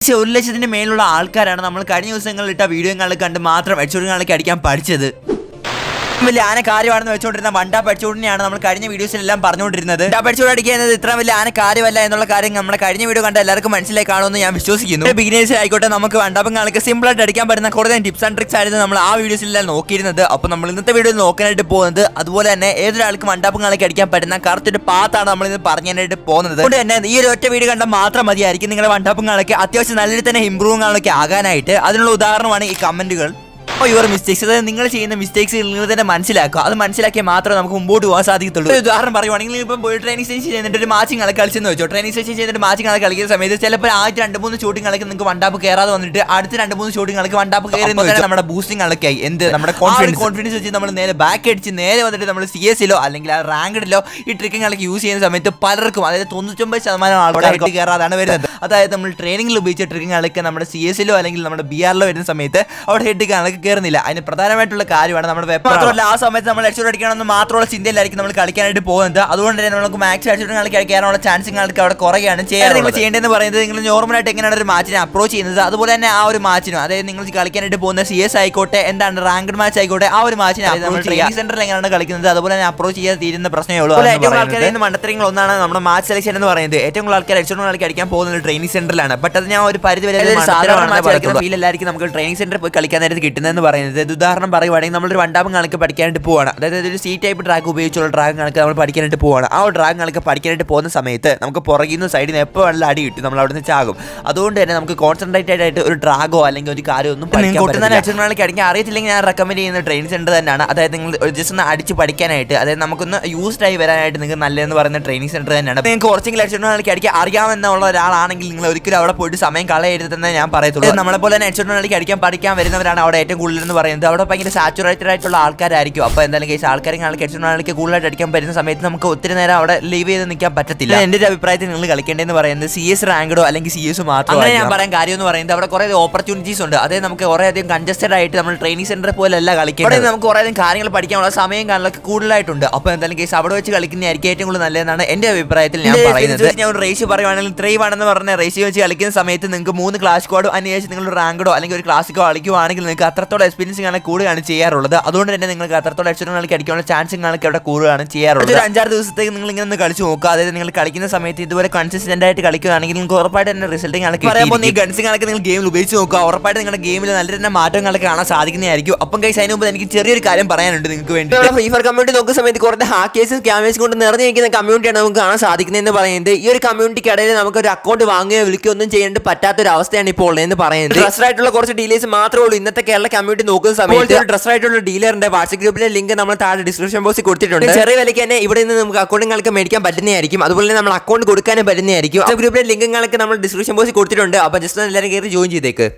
1,00,000-ന് മേലുള്ള ആൾക്കാരാണ് നമ്മൾ കഴിഞ്ഞ ദിവസങ്ങളിൽ ഇട്ട വീഡിയോകളിൽ കണ്ട് മാത്രം ഹെഡ്ഷോട്ടുകളിലേക്ക് അടിക്കാൻ പഠിച്ചത്. വലിയ ആന കാര്യമാണെന്ന് വെച്ചുകൊണ്ടിരുന്ന വൺ ടാപ്പ് ഹെഡ്ഷോട്ടിനെയാണ് നമ്മൾ കഴിഞ്ഞ വീഡിയോസിലെല്ലാം പറഞ്ഞുകൊണ്ടിരുന്നത്. ടാപ്പ് ഹെഡ്ഷോട്ട് അടിക്കുക എന്നത് ഇത്ര വലിയ ആന കാര്യമല്ല എന്നുള്ള കാര്യം നമ്മുടെ കഴിഞ്ഞ വീഡിയോ കണ്ട എല്ലാവർക്കും മനസ്സിലായി കാണുമെന്ന് ഞാൻ വിശ്വസിക്കുന്നു. ബിഗിനേഴ്സ് ആയിക്കോട്ടെ, നമുക്ക് വൺ ടാപ്പുകൾക്ക് സിമ്പിൾ ആയിട്ട് അടിക്കാൻ പറ്റുന്ന കൂടുതൽ ടിപ്സ് ആൻഡ് ട്രിക്സ് ആയിരുന്നു നമ്മൾ ആ വീഡിയോസിലെല്ലാം നോക്കിയിരുന്നത്. അപ്പോൾ നമ്മൾ ഇന്നത്തെ വീഡിയോ നോക്കാനായിട്ട് പോകുന്നത് അതുപോലെ തന്നെ ഏതൊരാൾക്ക് വൺ ടാപ്പുകൾക്ക് അടിക്കാൻ പറ്റുന്ന കറക്റ്റ് പാത്താണ് നമ്മൾ ഇന്ന് പറഞ്ഞായിട്ട് പോകുന്നത്. അതുകൊണ്ട് തന്നെ ഈ ഒരു ഒറ്റ വീഡിയോ കണ്ടാൽ മാത്രം മതിയായിരിക്കും നിങ്ങളുടെ വൺ ടാപ്പുകളൊക്കെ അത്യാവശ്യം നല്ല രീതിയിൽ തന്നെ ഇമ്പ്രൂവുകളൊക്കെ ആകാനായിട്ട്. അതിനുള്ള ഉദാഹരണമാണ് ഈ കമന്റുകൾ. യുവർ മിസ്റ്റേക്സ്, അതായത് നിങ്ങൾ ചെയ്യുന്ന മിസ്റ്റേക്സ് നിങ്ങൾ തന്നെ മനസ്സിലാക്കുക. അത് മനസ്സിലാക്കിയാൽ മാത്രമേ നമുക്ക് മുമ്പോട്ട് പോകാൻ സാധിക്കത്തുള്ളൂ. ഒരു ഉദാഹരണം പറയുവാണെങ്കിൽ ഇപ്പം പോയി ട്രെയിനിങ് സ്റ്റേഷൻ ചെയ്യുന്നിട്ട് ഒരു മാച്ചിങ് കളിച്ചെന്ന് വെച്ചോ. ട്രെയിനിങ് സ്റ്റേഷൻ ചെയ്തിട്ട് മാച്ചിങ് കളിക്കുന്ന സമയത്ത് ചിലപ്പോൾ ആദ്യത്തെ 2-3 ഷൂട്ടിംഗ് നിങ്ങൾക്ക് വണ്ടാപ്പ് കയറാതെ വന്നിട്ട് അടുത്ത 2-3 ഷൂട്ടിംഗ് വണ്ടാപ്പ് കയറുന്ന നമ്മുടെ ബൂസ്റ്റിംഗ് കളക്കായി നമ്മുടെ കോൺഫിഡൻസ് വെച്ച് നമ്മൾ നേരെ ബാക്ക് അടിച്ച് നേരെ വന്നിട്ട് നമ്മൾ CS-ലോ അല്ലെങ്കിൽ ആ റാങ്ക്ഡിലോ ഈ ട്രിക്കിംഗ് യൂസ് ചെയ്യുന്ന സമയത്ത് പലർക്കും, അതായത് 99% ആൾക്കാർ ഹെഡ് കയറാതാണ് വരുന്നത്. അതായത് നമ്മൾ ട്രെയിനിങ്ങിൽ ഉപയോഗിച്ച ട്രിക്കിംഗ് നമ്മുടെ CS-ലോ അല്ലെങ്കിൽ നമ്മുടെ BR-ലോ വരുന്ന സമയത്ത് അവിടെ ഹെഡ് കയറുന്നില്ല. അതിന് പ്രധാനമായിട്ടുള്ള കാര്യമാണ് നമ്മുടെ വെപ്പൺ. മാത്രമല്ല ആ സമയത്ത് നമ്മൾ ഹെഡ്ഷോട്ട് അടിക്കണമെന്ന് മാത്രമുള്ള ചിന്തയിലായിരിക്കും നമ്മൾ കളിക്കാനായിട്ട് പോകുന്നത്. അതുകൊണ്ട് തന്നെ നമുക്ക് മാക്സ് ഹെഡ്ഷോട്ട് കയറാനുള്ള ചാൻസ് അവിടെ കുറയാണ് ചെയ്യാൻ. നിങ്ങൾ ചെയ്യേണ്ടതെന്ന് പറയുന്നത് നിങ്ങൾ നോർമലായിട്ട് എങ്ങനെയാണ് ഒരു മാച്ചിനെ അപ്രോച്ച് ചെയ്യുന്നത്, അതുപോലെ തന്നെ ആ ഒരു മാച്ചിനും, അതായത് നിങ്ങൾ കളിക്കാനായിട്ട് പോകുന്ന CS ആയിക്കോട്ടെ, എന്താണ് റാങ്ക്ഡ് മാച്ച് ആയിക്കോട്ടെ, ആ ഒരു മാച്ചിനെ നമ്മൾ ട്രെയിനിങ് സെന്ററിൽ എങ്ങനെയാണ് കളിക്കുന്നത് അതുപോലെ തന്നെ അപ്രോച്ച് ചെയ്യാൻ തീരുന്ന പ്രശ്നമേ ഉള്ളൂ. ഏറ്റവും ആൾക്കാർ മണ്ടത്തരങ്ങൾ ഒന്നാണ് നമ്മുടെ മാച്ച് സെലക്ഷൻ എന്ന് പറയുന്നത്. ഏറ്റവും കൂടുതൽ ആൾക്കാർ ഹെഡ്ഷോട്ട് അടിക്കാൻ പോകുന്നത് ട്രെയിനിങ് സെന്ററിലാണ്. ബട്ട് അത് ഞാൻ ഒരു പരിധി വരെ ഫീൽ എല്ലാവർക്കും നമുക്ക് ട്രെയിനിങ് സെന്ററിൽ പോയി കളിക്കാൻ നേരത്തെ കിട്ടുന്നതെന്ന് പറയുന്നത്. ഉദാഹരണം പറയുവാണെങ്കിൽ നമ്മളൊരു വണ്ടാപം കണക്ക് പഠിക്കാനായിട്ട് പോവാണ്, അതായത് ഒരു C ടൈപ്പ് ട്രാക്ക് ഉപയോഗിച്ചുള്ള ട്രാക്ക് കണക്ക് നമ്മൾ പഠിക്കാനായിട്ട് പോവാണ്. ആ ഒരു ട്രാക്ക് കണക്ക് പഠിക്കാനായിട്ട് പോകുന്ന സമയത്ത് നമുക്ക് പുറകിൽ നിന്ന് സൈഡിൽ നിന്ന് എപ്പോൾ വേണമെങ്കിലും അടി കിട്ടും, നമ്മൾ അവിടെ നിന്ന് ചാകും. അതുകൊണ്ട് തന്നെ നമുക്ക് കോൺസെൻട്രേറ്റഡ് ആയിട്ട് ഒരു ട്രാഗോ അല്ലെങ്കിൽ ഒരു കാര്യമൊന്നും അടിക്കാൻ അറിയത്തില്ലെങ്കിൽ ഞാൻ റെക്കമെൻഡ് ചെയ്യുന്ന ട്രെയിനിങ് സെന്റർ തന്നെയാണ്. അതായത് നിങ്ങൾ ജസ്റ്റ് ഒന്ന് അടിച്ച് പഠിക്കാനായിട്ട്, അതായത് നമുക്കൊന്ന് യൂസ്ഡ് ആയി വരാനായിട്ട് നിങ്ങൾക്ക് നല്ലതെന്ന് പറയുന്ന ട്രെയിനിങ് സെന്റർ തന്നെയാണ്. നിങ്ങൾക്ക് കുറച്ചെങ്കിലും ഹെഡ്ഷോട്ട് അടിക്കാൻ അറിയാമെന്നുള്ള ഒരാളാണെങ്കിൽ നിങ്ങൾ ഒരിക്കലും അവിടെ പോയിട്ട് സമയം കളയരുതെന്ന് ഞാൻ പറയത്തുള്ളൂ. നമ്മളെ പോലെ തന്നെ ഹെഡ്ഷോട്ട് അടിക്കാൻ പഠിക്കാൻ വരുന്നവരാണ് അവിടെ ഏറ്റവും കൂടുതൽ എന്ന് പറയുന്നത്. അവിടെ ഭയങ്കര സാച്ചുറേറ്റഡ് ആയിട്ടുള്ള ആൾക്കാരായിരിക്കും. അപ്പോൾ എന്തായാലും കേസ് ആൾക്കാർക്ക് ഹെഡ്ഷോട്ട് കൂടുതലായിട്ട് അടിക്കാൻ പറ്റുന്ന സമയത്ത് നമുക്ക് ഒത്തിരി നേരം അവിടെ ലീവ് ചെയ്ത് നിൽക്കാൻ പറ്റത്തില്ല. എൻ്റെ ഒരു അഭിപ്രായത്തിൽ നിങ്ങൾ കളിക്കേണ്ടതെന്ന് പറയുന്നത് CS റാങ്ക്ഡോ അല്ലെങ്കിൽ CS മാത്രം. അങ്ങനെ ഞാൻ പറയാൻ കാര്യം എന്ന് പറയുന്നത് അവിടെ കുറേ ഓപ്പർച്യൂണിറ്റീസ് ഉണ്ട്. അതായത് നമുക്ക് കുറേയധികം കൺജസ്റ്റഡ് ആയിട്ട് നമ്മൾ ട്രെയിനിങ് സെന്റർ പോലെയല്ല കളിക്കുന്നത്. അവിടെ നമുക്ക് കുറേയധികം കാര്യങ്ങൾ പഠിക്കാനുള്ള സമയം കാണലൊക്കെ കൂടുതലായിട്ടുണ്ട്. അപ്പോൾ എന്തായാലും കേസ് അവിടെ വെച്ച് കളിക്കുന്നതായിരിക്കും ഏറ്റവും കൂടുതൽ നല്ലതെന്നാണ് എൻ്റെ അഭിപ്രായത്തിൽ ഞാൻ പറയുന്നത്. ഞാൻ ഒരു റേഷ്യോ പറയുവാണെങ്കിൽ 3-1 എന്ന് പറഞ്ഞ റേഷ്യോ വെച്ച് കളിക്കുന്ന സമയത്ത് നിങ്ങൾക്ക് 3 ക്ലാസ് സ്ക്വാഡോ അതിനുശേഷം നിങ്ങൾ റാങ്ക്ഡോ അല്ലെങ്കിൽ ഒരു ക്ലാസിക്കോ കളിക്കുവാണെങ്കിൽ നിങ്ങൾക്ക് അത്രത്തോളം എക്സ്പീരിയൻസ് കൂടുകയാണ് ചെയ്യാറുള്ളത്. അതുകൊണ്ട് തന്നെ നിങ്ങൾക്ക് അത്രത്തോളം ഹെഡ്ഷോട്ട് അടിക്കാനുള്ള ചാൻസ് അവിടെ കൂടുതലാണ് ചെയ്യാറുള്ളത്. ഒരു 5-6 ദിവസത്തേക്ക് നിങ്ങൾ ഇങ്ങനെ ഒന്ന് കളിച്ച് നോക്കുക. അതായത് നിങ്ങൾ കളിക്കുന്ന സമയത്ത് ഇതുപോലെ കൺസിസ്റ്റന്റ് ആയിട്ട് കളിക്കുകയാണെങ്കിൽ നിങ്ങൾക്ക് ഉറപ്പായിട്ട് തന്നെ റിസൾട്ടിംഗ് പറയുമ്പോൾ ഈ ഗൺസിംഗ് നിങ്ങൾ ഗെയിമിൽ ഉപയോഗിച്ച് നോക്കുക. ഉറപ്പായിട്ട് നിങ്ങളുടെ ഗെയിമിൽ നല്ല തന്നെ മാറ്റങ്ങളൊക്കെ കാണാൻ സാധിക്കുന്നതായിരിക്കും. അപ്പം കൈസ് അതിന് മുമ്പ് എനിക്ക് ചെറിയൊരു കാര്യം പറയാനുണ്ട് നിങ്ങൾക്ക് വേണ്ടി. ഫ്രീ ഫയർ കമ്മ്യൂണിറ്റി നോക്കുന്ന സമയത്ത് കുറേ ഹാക്കേഴ്സ് സ്കാമേഴ്സ് കൊണ്ട് നിറഞ്ഞിരിക്കുന്ന കമ്മ്യൂണിറ്റിയാണ് നമുക്ക് കാണാൻ സാധിക്കുന്നതെന്ന് പറയുന്നത്. ഈ ഒരു കമ്മ്യൂണിറ്റിക്ക് ഇടയിൽ നമുക്ക് ഒരു അക്കൗണ്ട് വാങ്ങുകയോ വിളിക്കുകയോ ഒന്നും ചെയ്യേണ്ട പറ്റാത്തൊരു അവസ്ഥയാണ് ഇപ്പോൾ ഉള്ളതെന്ന് പറയുന്നത്. ഡ്രസ്ഡ് ആയിട്ടുള്ള കുറച്ച് ഡീലേഴ്സ് മാത്രമേ ഉള്ളൂ ഇന്നത്തെ കേരള കമ്മ്യൂണിറ്റി നോക്കുന്ന സമയത്ത്. ഡ്രസ്ഡ് ആയിട്ടുള്ള ഡീലറിന്റെ വാട്സ്ആപ്പ് ഗ്രൂപ്പിലെ ലിങ്ക് നമ്മൾ താഴെ ഡിസ്ക്രിപ്ഷൻ ബോക്സിൽ കൊടുത്തിട്ടുണ്ട്. ചെറിയ വിലയ്ക്ക് തന്നെ ഇവിടെ നിന്ന് നമുക്ക് അക്കൗണ്ടുകൾക്ക് മേടിക്കാൻ പറ്റുന്നതായിരിക്കും. അതുപോലെ തന്നെ നമ്മൾ അക്കൗണ്ട് കൊടുക്കാനും പറ്റുന്നതായിരിക്കും. ആ ഗ്രൂപ്പിലെ ലിങ്കുകളൊക്കെ നമ്മൾ ഡിസ്ക്രിപ്ഷൻ ബോക്സിൽ കൊടുത്തിട്ടുണ്ട്. അപ്പോൾ ജസ്റ്റ് എല്ലാവരും കയറി ജോയിൻ ചെയ്തേക്ക്.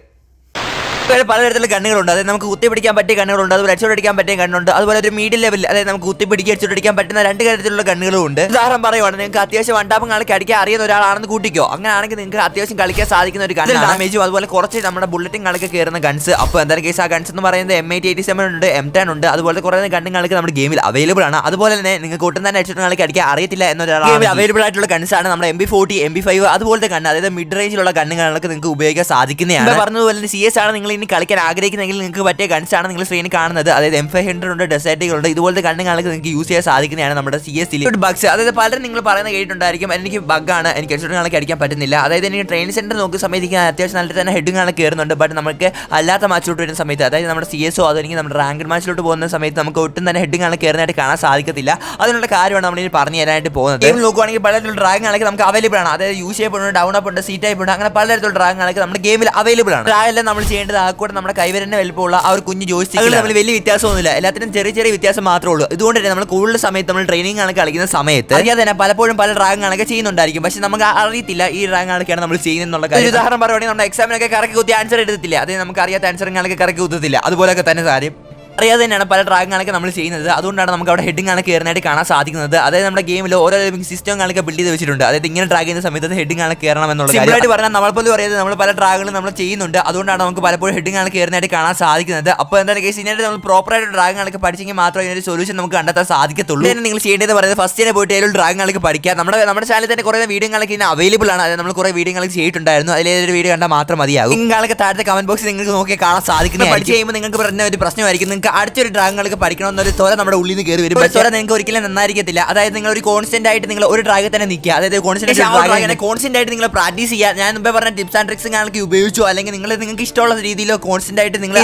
പലതരത്തിലുള്ള കണ്ണുകളുണ്ട്. അതായത് നമുക്ക് കുത്തിപ്പിടിക്കാൻ പറ്റിയ കണ്ണുകളുണ്ട്, അതുപോലെ ഹെഡ്ഷോട്ട് അടിക്കാൻ പറ്റിയ കണ്ണുണ്ട്, അതുപോലെ ഒരു മീഡിയം ലെവലിൽ അതായത് നമുക്ക് കുത്തിപ്പിടിക്കുക ഹെഡ്ഷോട്ട് അടിക്കാൻ പറ്റുന്ന 2 തരത്തിലുള്ള കണ്ണുകളും ഉണ്ട്. ഉദാഹരണം പറയുവാണ്, നിങ്ങൾക്ക് അത്യാവശ്യം വണ്ടാപ്പം കളിക്കാൻ അറിയുന്ന ഒരാളാണെന്ന് കൂട്ടിക്കോ. അങ്ങനെയാണെങ്കിൽ നിങ്ങൾക്ക് അത്യാവശ്യം കളിക്കാൻ സാധിക്കുന്ന ഒരു ഗൺ ഡാമേജും അതുപോലെ കുറച്ച് നമ്മുടെ ബുള്ളറ്റും കളിക്ക് കയറുന്ന ഗൺസ്. അപ്പോൾ എന്തായാലും കേസ് ആ ഗൺസ് എന്ന് പറയുന്നത് M887 ഉണ്ട്, M10 ഉണ്ട്, അതുപോലെ കുറേ ഗണ്ണുകൾക്ക് നമ്മുടെ ഗെയിമിൽ അവൈലബിൾ ആണ്. അതുപോലെ തന്നെ നിങ്ങൾക്ക് ഒട്ടും തന്നെ ഹെഡ്ഷോട്ട് അടിക്കാൻ അറിയത്തില്ല എന്നൊരാൾ അവൈലബിൾ ആയിട്ടുള്ള ഗൺസാണ് നമ്മുടെ MP40, MP5 അതുപോലത്തെ ഗണ്ണ്. അതായത് മിഡ് റേഞ്ചിലുള്ള ഗണ്ണുകളൊക്കെ നിങ്ങൾക്ക് ഉപയോഗിക്കാൻ സാധിക്കുന്നതാണ്. പറഞ്ഞതുപോലെ തന്നെ CS ആണ് നിങ്ങൾ ഇനി കളിക്കാൻ ആഗ്രഹിക്കുന്ന നിങ്ങൾക്ക് പറ്റിയ ഗൺസ് ആണ് നിങ്ങൾ സ്ക്രീനിൽ കാണുന്നത്. അതായത് M500 ഉണ്ട്, ഡെസേർട്ടുകളുണ്ട്, ഇതുപോലത്തെ ഗണ്ണുകളൊക്കെ നിങ്ങൾക്ക് യൂസ് ചെയ്യാൻ സാധിക്കുന്നതാണ് നമ്മുടെ CS-ൽ. ബഗ്സ്, അതായത് പലരും നിങ്ങൾ പറയുന്നത് കേട്ടിട്ടുണ്ടായിരിക്കും എനിക്ക് ബഗ്ഗാണ്, എനിക്ക് ഹെഡ്ഷോട്ടുകളൊക്കെ അടിക്കാൻ പറ്റുന്നില്ല. അതായത് എനിക്ക് ട്രെയിനിങ് സെന്റർ നോക്കുന്ന സമയത്ത് അത്യാവശ്യം നല്ല തന്നെ ഹെഡുകളൊക്കെ കയറുന്നുണ്ട്. ബട്ട് നമുക്ക് അല്ലാത്ത മാച്ചിലോട്ട് വരുന്ന സമയത്ത്, അതായത് നമ്മുടെ CS-ഓ അല്ലെങ്കിൽ നമ്മുടെ റാങ്ക്ഡ് മാച്ചിലോട്ട് പോകുന്ന സമയത്ത് നമുക്ക് ഒട്ടും തന്നെ ഹെഡുകളൊക്കെ കയറുന്നതായിട്ട് കാണാൻ സാധിക്കത്തില്ല. അതിനുള്ള കാര്യമാണ് നമ്മൾ ഇനി പറഞ്ഞു തരാനായിട്ട് പോകുന്നത്. ഗെയിം നോക്കുകയാണെങ്കിൽ പലതരത്തിലുള്ള ഡ്രാഗങ്ങളൊക്കെ നമുക്ക് അവൈലബിൾ ആണ്. അതായത് യു ഷേപ്പ് ഉണ്ട്, ഡൗൺ അപ്പ് ഉണ്ട്, C ടൈപ്പ് ഉണ്ട്, അങ്ങനെ പലതരത്തിലുള്ള ഡ്രാഗങ്ങളൊക്കെ നമ്മുടെ ഗെയിമിൽ അവൈലബിൾ ആണ്. ഡ്രാഗെല്ലാം നമ്മൾ ചെയ്യേണ്ടത് ആ കൂടെ നമ്മുടെ കൈവരന്റെ വലുപ്പമുള്ള ആ ഒരു കുഞ്ഞു ജോയിസ്റ്റിക്കിൽ നമ്മൾ വലിയ വ്യത്യാസമൊന്നുമില്ല, എല്ലാത്തിനും ചെറിയ ചെറിയ വ്യത്യാസം മാത്രമേ ഉള്ളൂ. ഇതുകൊണ്ട് തന്നെ നമ്മൾ കൂടുതൽ സമയത്ത് നമ്മൾ ട്രെയിനിങ് കണക്ക് കളിക്കുന്ന സമയത്ത് അറിയാതെ തന്നെ പലപ്പോഴും പല റാങ്കുകളൊക്കെ ചെയ്യുന്നുണ്ടായിരിക്കും. പക്ഷെ നമുക്ക് അറിയത്തില്ല ഈ റാങ്കുകളൊക്കെയാണ് നമ്മൾ ചെയ്യുന്നുള്ള കാര്യം. ഉദാഹരണം പറയുകയാണെങ്കിൽ നമ്മുടെ എക്സാമിനൊക്കെ കറക്കി കുത്തി ആൻസർ എടുത്തില്ല, അതായത് നമുക്ക് അറിയാത്ത ആൻസറുകളൊക്കെ കറക്കി കുത്തത്തില്ല. അതുപോലെയൊക്കെ തന്നെ കാര്യം അറിയാതെ തന്നെയാണ് പല ഡ്രാഗങ്ങളൊക്കെ നമ്മൾ ചെയ്യുന്നത്. അതുകൊണ്ടാണ് നമുക്ക് അവിടെ ഹെഡിങ് ആണ് കയറുന്നതായിട്ട് കാണാൻ സാധിക്കുന്നത്. അതായത് നമ്മുടെ ഗെയിമിൽ ഓരോ സിസ്റ്റങ്ങളൊക്കെ ബിൽഡ് ചെയ്ത് വെച്ചിട്ടുണ്ട്. അതായത് ഇങ്ങനെ ഡ്രാഗ് ചെയ്യുന്ന സമയത്ത് ഹെഡിങ് ആണ് കയറണം എന്നുള്ളത്. സിമ്പിളായിട്ട് പറഞ്ഞാൽ നമ്മൾ പോലും അറിയാതെ നമ്മൾ പല ഡ്രാഗുകളും നമ്മൾ ചെയ്യുന്നുണ്ട്. അതുകൊണ്ടാണ് നമുക്ക് പലപ്പോഴും ഹെഡിങ് ആണ് കയറുന്നതായിട്ട് കാണാൻ സാധിക്കുന്നത്. അപ്പോൾ എന്താണ് കേസ്, ഇതിനായിട്ട് നമ്മൾ പ്രോപ്പറായിട്ട് ഡ്രാഗങ്ങളൊക്കെ പഠിച്ചെങ്കിൽ മാത്രമേ ഇതിനൊരു സൊല്യൂഷൻ നമുക്ക് കണ്ടെത്താൻ സാധിക്കത്തുള്ളൂ. ഇതിന് നിങ്ങൾ ചെയ്യേണ്ടത് പറയുന്നത് ഫസ്റ്റ് തന്നെ പോയിട്ട് ഏതൊരു ഡ്രാഗങ്ങളൊക്കെ പഠിക്കുക. നമ്മുടെ ചാനലിൽ തന്നെ കുറേ വീഡിയോകളൊക്കെ ഇതിന് അവൈലബിൾ ആണ്. അതായത് നമ്മൾ കുറേ വീഡിയോകളൊക്കെ ചെയ്തിട്ടുണ്ടായിരുന്നു. അതിലേതൊരു വീഡിയോ കണ്ടാൽ മാത്രം മതിയാകും. നിങ്ങളൊക്കെ താഴത്തെ കമന്റ് ബോക്സിൽ നിങ്ങൾക്ക് നോക്കി കാണാൻ സാധിക്കുന്നത്. പഠിച്ച് കഴിയുമ്പോൾ നിങ്ങൾക്ക് പറഞ്ഞ ഒരു പ്രശ്നമായിരിക്കും, നിങ്ങൾക്ക് അടുത്തൊരു ഡ്രാഗങ്ങളൊക്കെ പഠിക്കണമെന്നൊരു ത്വര നമ്മുടെ ഉള്ളിൽ നിന്ന് കയറി വരും. ത്വര നിങ്ങൾക്ക് ഒരിക്കലും നന്നായിരിക്കത്തില്ല. അതായത് നിങ്ങൾ ഒരു കോൺസ്റ്റന്റ് ആയിട്ട് നിങ്ങൾ ഒരു ഡ്രാഗിൽ തന്നെ നിൽക്കുക. അതായത് കോൺസ്റ്റന്റ് ആയിട്ട് നിങ്ങൾ പ്രാക്ടീസ് ചെയ്യുക. ഞാൻ മുമ്പേ പറഞ്ഞ ടിപ്സ് ആൻഡ് ട്രിക്സ് നിങ്ങൾക്ക് ഉപയോഗിച്ചോ, അല്ലെങ്കിൽ നിങ്ങൾക്ക് ഇഷ്ടമുള്ള രീതിയിലോ കോൺസ്റ്റന്റ് ആയിട്ട് നിങ്ങൾ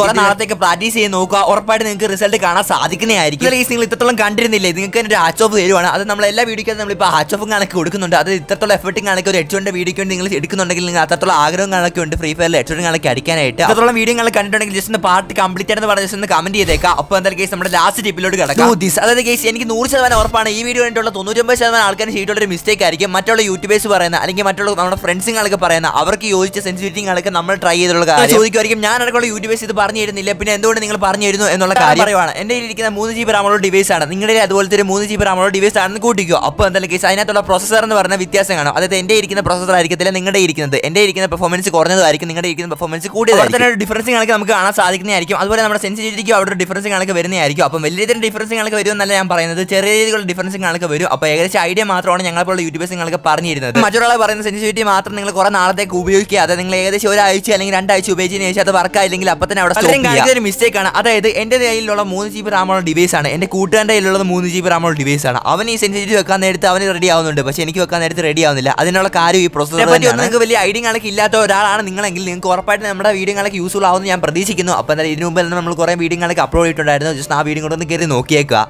കുറെ നാളത്തേക്ക് പ്രാക്ടീസ് ചെയ്ത് നോക്കുക. ഉറപ്പായിട്ട് നിങ്ങൾക്ക് റിസൾട്ട് കാണാൻ സാധിക്കുന്നതായിരിക്കും. നിങ്ങൾ ഇത്രത്തോളം കണ്ടിരുന്നില്ലേ, നിങ്ങൾക്ക് ഒരു ഹാച്ച് ഓഫ് തരുവാണ്. അത് നമ്മൾ എല്ലാ വീഡിയോയ്ക്കും നമ്മളിപ്പോൾ ഹാച്ച് ഓഫ് കണക്ക് കൊടുക്കുന്നുണ്ട്. അത് ഇത്രത്തോളം എഫർട്ടിംഗ് കണക്ക് ഒരു ഹെഡ്ഷോട്ടിന്റെ വീഡിയോയ്ക്ക് വേണ്ടി നിങ്ങൾ എടുക്കുന്നുണ്ടെങ്കിൽ നിങ്ങൾ അത്രത്തോളം ആഗ്രഹം കണക്ക് ഉണ്ട് ഫ്രീ ഫയറിൽ ഹെഡ്ഷോട്ട് കണക്ക് അടിക്കാനായിട്ട്. അത്രത്തോളം വീഡിയോ നിങ്ങൾ കണ്ടിട്ടുണ്ടെങ്കിൽ ജസ്റ്റ് ഒന്ന് പാർട്ട് കംപ്ലീറ്റ് ആണെന്ന് പറഞ്ഞ് ജസ്റ്റ് ഒന്ന് കമന്റ് ചെയ്തേക്കാം. അപ്പോൾ എന്തായാലും കേസ് നമ്മുടെ ലാസ്റ്റ് ടിപ്പിലോട്ട് കിടക്കാം. അതായത് കേസ് എനിക്ക് 100% ഉറപ്പാണ് ഈ വീഡിയോ കണ്ടിട്ടുള്ള 99% ആൾക്കാർ ചെയ്തിട്ടുള്ള ഒരു മിസ്റ്റേക്ക് ആയിരിക്കും. മറ്റുള്ള യൂട്യൂബേഴ്സ് പറയുന്ന അല്ലെങ്കിൽ മറ്റുള്ള നമ്മുടെ ഫ്രണ്ട്സുകളൊക്കെ പറയുന്ന അവർക്ക് യോജിച്ച സെൻസിറ്റിവിറ്റികളൊക്കെ നമ്മൾ ട്രൈ ചെയ്തിട്ടുള്ള കാര്യം ചോദിക്കുമായിരിക്കും. ഞാൻ അടക്കമുള്ള യൂട്യൂബേഴ്സ് ഇത് പറഞ്ഞു തരുന്നില്ല, പിന്നെ എന്തുകൊണ്ട് നിങ്ങൾ പറഞ്ഞു തരുന്നു എന്നുള്ള കാര്യം പറയുവാണ്. എൻ്റെ ഇരിക്കുന്ന 3 GB റാമുള്ള ഡിവൈസ് ആണ്, നിങ്ങളുടെ അതുപോലത്തെ ഒരു 3 GB റാമുള്ള ഡിവൈസ് ആണെന്ന് കൂട്ടിക്കോ. അപ്പോൾ എന്തായാലും കേസ് അതിനകത്തുള്ള പ്രൊസസർ എന്ന് പറഞ്ഞ വ്യത്യാസം കാണും. അതായത് എൻ്റെ ഇരിക്കുന്ന പ്രൊസസർ ആയിരിക്കത്തില്ല നിങ്ങളുടെ ഇരിക്കുന്നത്. എൻ്റെ ഇരിക്കുന്ന പെർഫോമൻസ് കുറഞ്ഞതായിരിക്കും, നിങ്ങളുടെ ഇരിക്കുന്ന പെർഫോമൻസ് കൂടിയതായിരിക്കും. ഡിഫറൻസ് കണക്ക് നമുക്ക് കാണാൻ സാധിക്കുന്നതായിരിക്കും. അതുപോലെ നമ്മുടെ സെൻസിറ്റിവിറ്റിക്കും അവിടെ ഒരു ഡിഫറൻസ് കണക്ക് വരുന്നതായിരിക്കും. അപ്പം വലിയ രീതിയിൽ ഡിഫറൻസ് കണക്ക് വരുമെന്നല്ല ഞാൻ പറയുന്നത്, ചെറിയ രീതിയിലുള്ള ഡിഫറൻസ് കണക്ക് വരും. അപ്പോൾ ഏകദേശം ഐഡിയ മാത്രമാണ് ഞങ്ങളെപ്പോലുള്ള യൂട്യൂബേഴ്സ് നിങ്ങൾക്ക് പറഞ്ഞു തരുന്നത്. മറ്റൊരാളെ പറയുന്ന സെൻസിറ്റിവിറ്റി മാത്രം നിങ്ങൾ കുറേ നാളത്തേക്ക് ഉപയോഗിക്കുക. അതായത് നിങ്ങൾ ഏകദേശം ഒരാഴ്ച അല്ലെങ്കിൽ 2 ആഴ്ച ഉപയോഗിച്ചതിന് ശേഷം അത് വർക്കായില്ലെങ്കിൽ അപ്പോൾ തന്നെ അവിടെ ഒരു മിസ്റ്റേക്ക് ആണ്. അതായത് എൻ്റെ കയ്യിലുള്ള 3 GB റാമുള്ള ഡിവൈസ് ആണ്, എൻ്റെ കൂട്ടുകാരുടെ കയ്യിലുള്ളത് 3 GB റാമുള്ള ഡിവൈസ് ആണ്. അവൻ ഈ സെൻസിറ്റിവിറ്റി വെക്കാൻ നേരത്ത് അവന് റെഡി ആവുന്നുണ്ട്, പക്ഷേ എനിക്ക് വെക്കാൻ നേരത്ത് റെഡി ആവുന്നില്ല. അതിനുള്ള കാര്യം ഈ പ്രോസസ്സർ പറ്റി നിങ്ങൾക്ക് വലിയ ഐഡിയ കണക്ക് ഇല്ലാത്ത ഒരാളാണ് നിങ്ങളെങ്കിൽ നിങ്ങൾക്ക് ഉറപ്പായിട്ട് നമ്മുടെ വീഡിയോകളൊക്കെ യൂസ്ഫുൾ ആവുമെന്ന് ഞാൻ പ്രതീക്ഷിക്കുന്നു. അപ്പോൾ ഇതിനു മുമ്പ് നമ്മൾ കുറേ വീഡിയോകളൊക്കെ അപ്ലോഡ് ചെയ്തിട്ടുണ്ടായിരുന്നു. ജസ്റ്റ് ആ വീഡിയോ കൂടെ ഒന്ന് കയറി നോക്കിയേക്കുക.